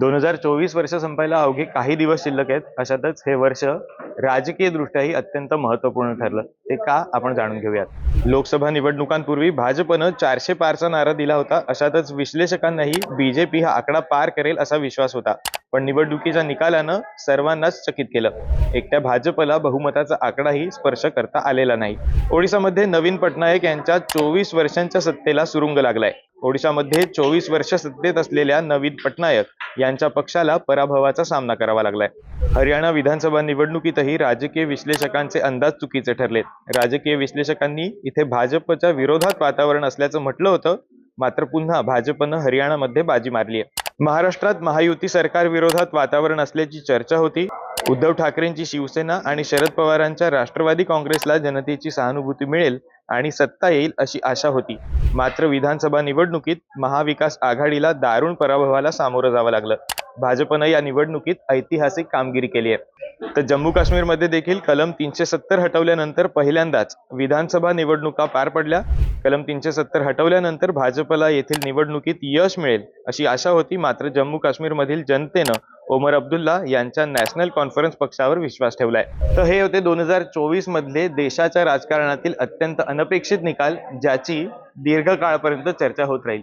2024 वर्ष संपायला अवघे काही दिवस शिल्लक आहेत. अशातच हे वर्ष राजकीय दृष्ट्याही अत्यंत महत्त्वपूर्ण ठरलं. ते का आपण जाणून घेऊयात. लोकसभा निवडणुकांपूर्वी भाजपनं 400 पारचा नारा दिला होता. अशातच विश्लेषकांनाही बीजेपी हा आकडा पार करेल असा विश्वास होता. पण निवडणुकीच्या निकालानं सर्वांनाच चकित केलं. एकट्या भाजपला बहुमताचा आकडाही स्पर्श करता आलेला नाही. ओडिशामध्ये नवीन पटनायक यांच्या 24 वर्षांच्या सत्तेला सुरुंग लागलाय. ओडिशामध्ये 24 वर्ष सत्तेत असलेल्या नवीन पटनायक यांच्या पक्षाला पराभवाचा सामना करावा लागलाय. हरियाणा विधानसभा निवडणुकीतही राजकीय विश्लेषकांचे अंदाज चुकीचे ठरलेत. राजकीय विश्लेषकांनी इथे भाजपच्या विरोधात वातावरण असल्याचं म्हटलं होतं, मात्र पुन्हा भाजपनं हरियाणामध्ये बाजी मारली आहे. महाराष्ट्रात महायुती सरकार विरोधात वातावरण असल्याची चर्चा होती. उद्धव ठाकरेंची शिवसेना आणि शरद पवारांच्या राष्ट्रवादी काँग्रेसला जनतेची सहानुभूती मिळेल आणि सत्ता येईल अशी आशा होती. मात्र विधानसभा निवडणुकीत महाविकास आघाडीला दारुण पराभवाला सामोरं जावं लागलं. भाजपनं या निवडणुकीत ऐतिहासिक कामगिरी केली आहे. तर जम्मू काश्मीरमध्ये देखील कलम 370 हटवल्यानंतर पहिल्यांदाच विधानसभा निवडणुका पार पडल्या. कलम 370 हटवल्यानंतर भाजपला येथील निवडणुकीत यश मिळेल अशी आशा होती. मात्र जम्मू काश्मीरमधील जनतेनं ओमर अब्दुल्ला यांच्या नॅशनल कॉन्फरन्स पक्षावर विश्वास ठेवलाय. तर हे होते 2024 मधले देशाच्या राजकारणातील अत्यंत अनपेक्षित निकाल, ज्याची दीर्घकाळापर्यंत चर्चा होत राहील.